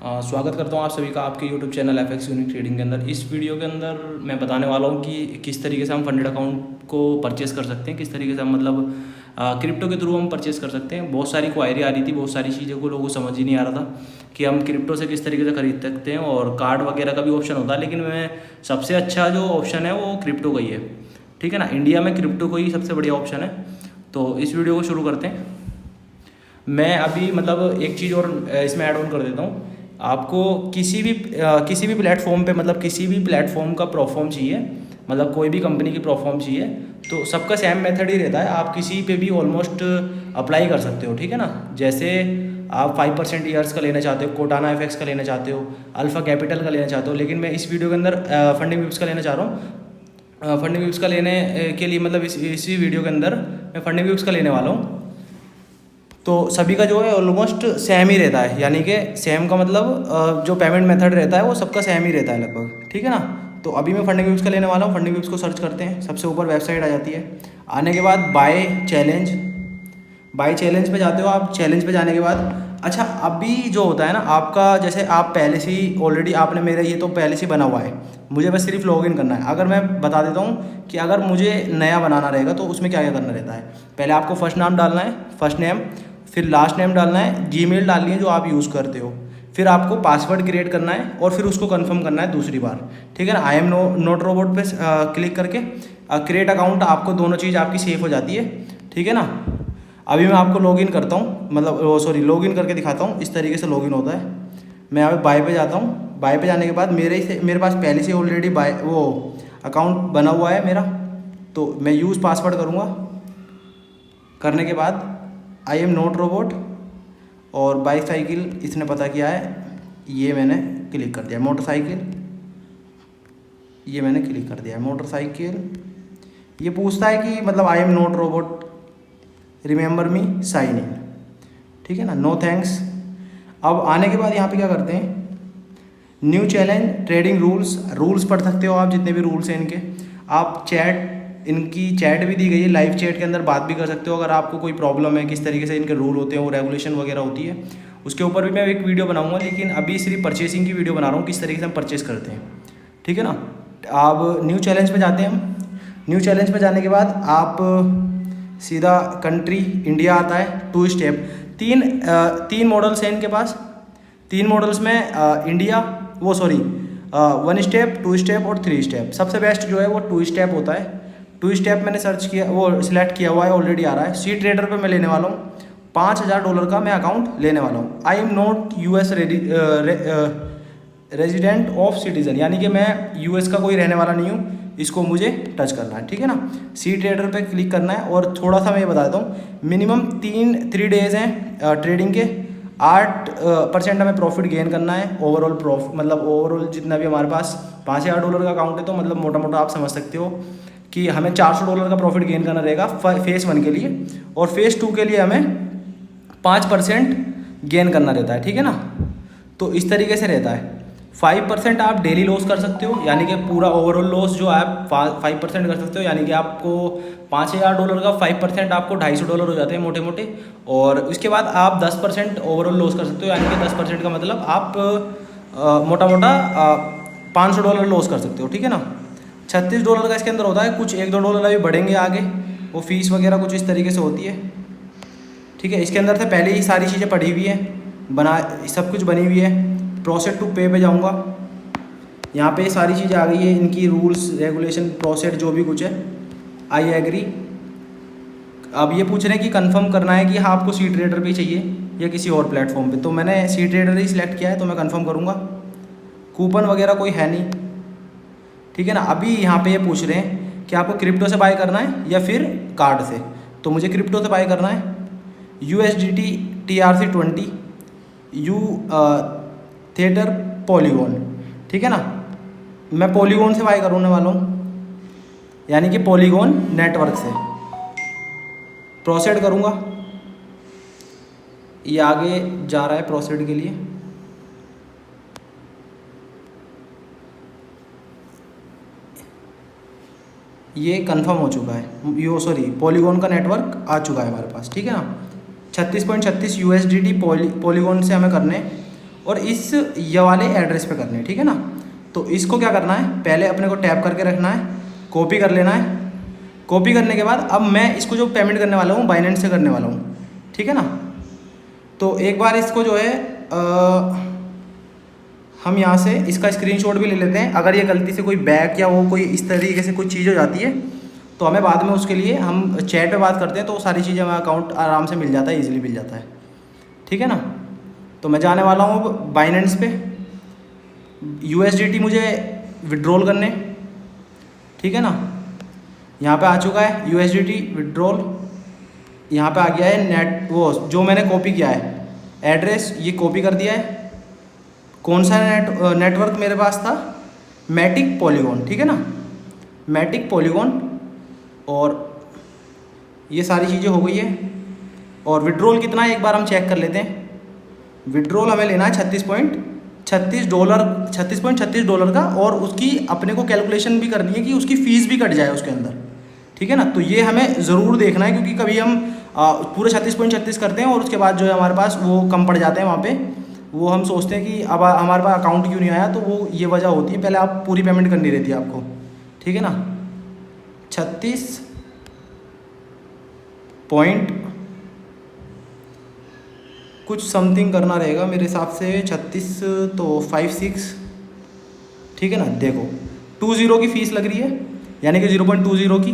स्वागत करता हूँ आप सभी का आपके YouTube channel FX unique trading के अंदर। इस वीडियो के अंदर मैं बताने वाला हूँ कि किस तरीके से हम फंडेड अकाउंट को परचेस कर सकते हैं, किस तरीके से हम मतलब क्रिप्टो के थ्रू हम परचेस कर सकते हैं। बहुत सारी क्वायरी आ रही थी, बहुत सारी चीज़ों को लोगों को समझ ही नहीं आ रहा था कि हम क्रिप्टो से किस तरीके से खरीद सकते हैं, और कार्ड वगैरह का भी ऑप्शन होता है, लेकिन मैं सबसे अच्छा जो ऑप्शन है वो क्रिप्टो का ही है। ठीक है ना, इंडिया में क्रिप्टो को ही सबसे बढ़िया ऑप्शन है। तो इस वीडियो को शुरू करते हैं। मैं अभी मतलब एक चीज़ और इसमें ऐड ऑन कर देता हूँ। आपको किसी भी प्लेटफॉर्म पे मतलब किसी भी प्लेटफॉर्म का प्रोफॉर्म चाहिए, मतलब कोई भी कंपनी की प्रोफॉर्म चाहिए, तो सबका सेम मेथड ही रहता है। आप किसी पे भी ऑलमोस्ट अप्लाई कर सकते हो। ठीक है ना, जैसे आप 5% ईयर्स का लेना चाहते हो, कोटाना एफएक्स का लेना चाहते हो, अल्फा कैपिटल का लेना चाहते हो, लेकिन मैं इस वीडियो के अंदर फंडिंग विप्स का लेना चाह रहा हूँ। फंडिंग विप्स का लेने के लिए मतलब इसी वीडियो के अंदर मैं फंडिंग विप्स का लेने वाला हूँ। तो सभी का जो है ऑलमोस्ट सेम ही रहता है, यानी कि सेम का मतलब जो पेमेंट मेथड रहता है वो सबका सेम ही रहता है लगभग। ठीक है ना, तो अभी मैं फंडिंग विप्स का लेने वाला हूँ। फंडिंग विप्स को सर्च करते हैं, सबसे ऊपर वेबसाइट आ जाती है। आने के बाद बाय चैलेंज पे जाते हो आप। चैलेंज पे जाने के बाद अच्छा, अभी जो होता है ना आपका, जैसे आप पहले से ही ऑलरेडी आपने मेरा ये तो पहले से बना हुआ है, मुझे बस सिर्फ लॉगिन करना है। अगर मैं बता देता हूँ कि अगर मुझे नया बनाना रहेगा तो उसमें क्या क्या करना रहता है। पहले आपको फर्स्ट नाम डालना है, फर्स्ट नेम, फिर लास्ट नेम डालना है, जीमेल डालनी है जो आप यूज़ करते हो, फिर आपको पासवर्ड क्रिएट करना है और फिर उसको कंफर्म करना है दूसरी बार। ठीक है ना, आई एम नॉट रोबोट पे क्लिक करके क्रिएट अकाउंट, आपको दोनों चीज़ आपकी सेफ हो जाती है। ठीक है ना, अभी मैं आपको लॉगिन करता हूँ, मतलब सॉरी लॉगिन करके दिखाता हूँ। इस तरीके से लॉगिन होता है। मैं यहाँ पे बाय पे जाता हूँ। बाय पे जाने के बाद मेरे पास पहले से ऑलरेडी बाय वो अकाउंट बना हुआ है मेरा, तो मैं यूज़ पासवर्ड करूँगा। करने के बाद आई एम नॉट रोबोट और बाईसाइकिल इसने पता किया है, ये मैंने क्लिक कर दिया। मोटरसाइकिल, ये मैंने क्लिक कर दिया है। मोटरसाइकिल, ये पूछता है कि मतलब I am not robot, remember me, sign in. ठीक है ना, नो थैंक्स। अब आने के बाद यहाँ पे क्या करते हैं, न्यू चैलेंज, ट्रेडिंग रूल्स पढ़ सकते हो आप, जितने भी रूल्स हैं इनके। आप इनकी चैट भी दी गई है, लाइव चैट के अंदर बात भी कर सकते हो। अगर आपको कोई प्रॉब्लम है, किस तरीके से इनके रूल होते हैं, वो रेगुलेशन वगैरह होती है, उसके ऊपर भी मैं एक वीडियो बनाऊंगा। लेकिन अभी सिर्फ परचेसिंग की वीडियो बना रहा हूँ, किस तरीके से हम परचेस करते हैं। ठीक है ना, अब न्यू चैलेंज पे जाते हैं हम। न्यू चैलेंज पे जाने के बाद आप सीधा कंट्री इंडिया आता है। 2 स्टेप, तीन मॉडल्स हैं इनके पास। 3 मॉडल्स में इंडिया, वो सॉरी 1 स्टेप, 2 स्टेप और 3 स्टेप। सबसे बेस्ट जो है वो 2 स्टेप होता है। 2 स्टेप मैंने सर्च किया, वो सिलेक्ट किया हुआ है, ऑलरेडी आ रहा है। सी ट्रेडर पे मैं लेने वाला हूँ। $5000 का मैं अकाउंट लेने वाला हूँ। आई am not US resident of citizen, यानी कि मैं यूएस का कोई रहने वाला नहीं हूँ। इसको मुझे टच करना है। ठीक है ना, सी ट्रेडर पे क्लिक करना है। और थोड़ा सा मैं ये बता देता हूँ, मिनिमम 3 डेज हैं ट्रेडिंग के। 8% हमें प्रॉफिट गेन करना है। ओवरऑल प्रॉफिट मतलब ओवरऑल जितना भी हमारे पास $5000 का अकाउंट है, तो मतलब मोटा मोटा आप समझ सकते हो कि हमें $400 का प्रॉफिट गेन करना रहेगा फेज़ 1 के लिए, और फेज़ 2 के लिए हमें 5% गेन करना रहता है। ठीक है ना, तो इस तरीके से रहता है। 5% आप डेली लॉस कर सकते हो, यानी कि पूरा ओवरऑल लॉस जो आप 5% कर सकते हो, यानी कि आपको $5000 का 5% आपको $250 हो जाते हैं मोटे मोटे। और उसके बाद आप 10% ओवरऑल लॉस कर सकते हो, यानी कि 10% का मतलब आप मोटा मोटा $500 लॉस कर सकते हो। ठीक है ना, $36 का इसके अंदर होता है। कुछ $1-2 अभी बढ़ेंगे आगे, वो फीस वगैरह कुछ इस तरीके से होती है। ठीक है, इसके अंदर से पहले ही सारी चीज़ें पढ़ी हुई हैं, सब कुछ बनी हुई है। प्रोसेस टू पे पे जाऊंगा, यहाँ पे सारी चीज़ें आ गई है, इनकी रूल्स रेगुलेशन प्रोसेस जो भी कुछ है। I agree. अब ये पूछ रहे हैं कि कंफर्म करना है कि हाँ आपको सी ट्रेडर पे चाहिए या किसी और प्लेटफॉर्म पे, तो मैंने सी ट्रेडर ही सिलेक्ट किया है, तो मैं कंफर्म करूँगा। कूपन वगैरह कोई है नहीं। ठीक है ना, अभी यहाँ पे ये पूछ रहे हैं कि आपको क्रिप्टो से बाय करना है या फिर कार्ड से, तो मुझे क्रिप्टो से बाय करना है। USDT TRC20 you theatre polygon. ठीक है ना, मैं पॉलीगॉन से बाय करने वाला हूँ, यानी कि पॉलीगॉन नेटवर्क से प्रोसीड करूँगा। ये आगे जा रहा है प्रोसीड के लिए। ये कंफर्म हो चुका है, पॉलीगॉन का नेटवर्क आ चुका है हमारे पास। ठीक है ना, 36.36 USDT पॉलीगॉन से हमें करने, और इस ये वाले एड्रेस पे करने हैं, ठीक है ना। तो इसको क्या करना है, पहले अपने को टैप करके रखना है, कॉपी कर लेना है। कॉपी करने के बाद अब मैं इसको जो पेमेंट करने वाला हूँ बाइनेंस से करने वाला हूँ, ठीक है ना। तो एक बार इसको जो है हम यहाँ से इसका स्क्रीनशॉट भी ले लेते हैं। अगर ये गलती से कोई बैक या वो कोई इस तरीके से कोई चीज़ हो जाती है तो हमें बाद में उसके लिए हम चैट पे बात करते हैं, तो वो सारी चीज़ें हमें अकाउंट आराम से मिल जाता है, ईजिली मिल जाता है, ठीक है ना। तो मैं जाने वाला हूँ अब बाइनेंस पे, USDT मुझे विड्रॉल करने, ठीक है ना। यहाँ पे आ चुका है USDT विड्रॉल, यहाँ पे आ गया है नेट, वो जो मैंने कॉपी किया है एड्रेस ये कॉपी कर दिया है। कौन सा नेटवर्क मेरे पास था, मैटिक पॉलीगॉन, ठीक है ना, मैटिक पॉलीगॉन। और ये सारी चीज़ें हो गई है। और विड्रॉल कितना है एक बार हम चेक कर लेते हैं। विड्रॉल हमें लेना है $36.36 का, और उसकी अपने को कैलकुलेशन भी करनी है कि उसकी फ़ीस भी कट जाए उसके अंदर, ठीक है ना। तो ये हमें ज़रूर देखना है, क्योंकि कभी हम पूरे 36.36 करते हैं और उसके बाद जो है हमारे पास वो कम पड़ जाते हैं वहाँ पे। वो हम सोचते हैं कि अब हमारे पास अकाउंट क्यों नहीं आया, तो वो ये वजह होती है, पहले आप पूरी पेमेंट करनी रहती है आपको, ठीक है ना। 36 पॉइंट कुछ समथिंग करना रहेगा मेरे हिसाब से, 36 तो 56, ठीक है ना। देखो 20 की फ़ीस लग रही है, यानी कि 0.20 की,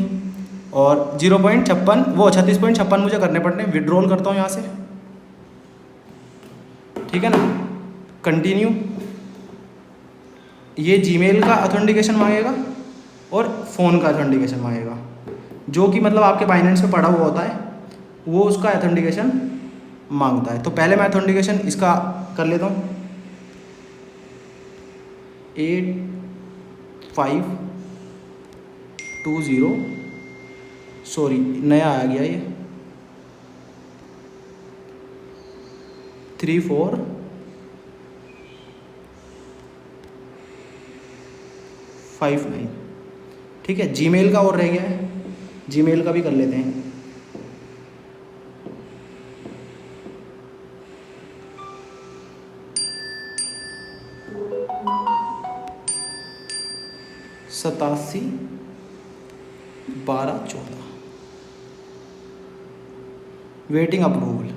और 0.56 वो 36.56 मुझे करने पड़ने। विड्रॉल करता हूँ यहाँ से, ठीक है ना, कंटिन्यू। ये जीमेल का ऑथेंटिकेशन मांगेगा और फ़ोन का ऑथेंटिकेशन मांगेगा, जो कि मतलब आपके बाइनेंस पे पड़ा हुआ होता है, वो उसका ऑथेंटिकेशन मांगता है। तो पहले मैं ऑथेंटिकेशन इसका कर लेता हूँ। 8520, सॉरी नया आ गया ये, 3459, ठीक है। जीमेल का और रह गया है, जीमेल का भी कर लेते हैं। सतासी 1214, वेटिंग अप्रूवल,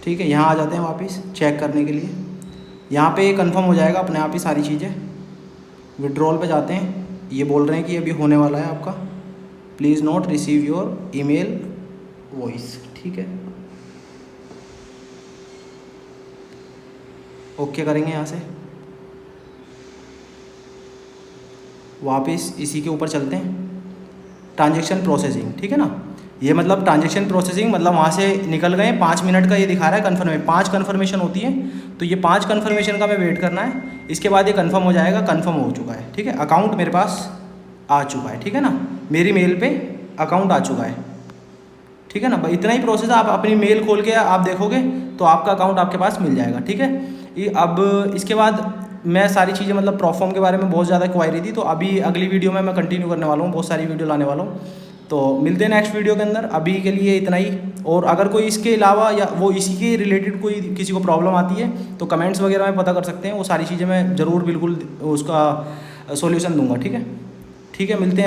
ठीक है। यहाँ आ जाते हैं वापस चेक करने के लिए। यहाँ पे कंफर्म हो जाएगा अपने आप ही सारी चीज़ें। विड्रॉल पे जाते हैं, ये बोल रहे हैं कि अभी होने वाला है आपका, please note receive your email voice, ठीक है। ओके करेंगे यहाँ से, वापस इसी के ऊपर चलते हैं, ट्रांजैक्शन प्रोसेसिंग, ठीक है ना। ये मतलब ट्रांजैक्शन प्रोसेसिंग मतलब वहाँ से निकल गए 5 मिनट का ये दिखा रहा है कन्फर्म, 5 कन्फर्मेशन होती है, तो ये 5 कन्फर्मेशन का मैं वेट करना है। इसके बाद ये कन्फर्म हो जाएगा, कन्फर्म हो चुका है, ठीक है। अकाउंट मेरे पास आ चुका है, ठीक है ना, मेरी मेल पे अकाउंट आ चुका है, ठीक है ना। इतना ही प्रोसेस है, आप अपनी मेल खोल के आप देखोगे तो आपका अकाउंट आपके पास मिल जाएगा, ठीक है। अब इसके बाद मैं सारी चीज़ें मतलब प्रोफॉर्म के बारे में बहुत ज़्यादा क्वायरी थी, तो अभी अगली वीडियो में मैं कंटिन्यू करने वाला हूँ, बहुत सारी वीडियो लाने वाला हूँ। तो मिलते हैं नेक्स्ट वीडियो के अंदर, अभी के लिए इतना ही। और अगर कोई इसके अलावा या वो इसी के रिलेटेड कोई किसी को प्रॉब्लम आती है तो कमेंट्स वगैरह में पता कर सकते हैं, वो सारी चीज़ें मैं ज़रूर बिल्कुल उसका सॉल्यूशन दूंगा, ठीक है। ठीक है, मिलते हैं।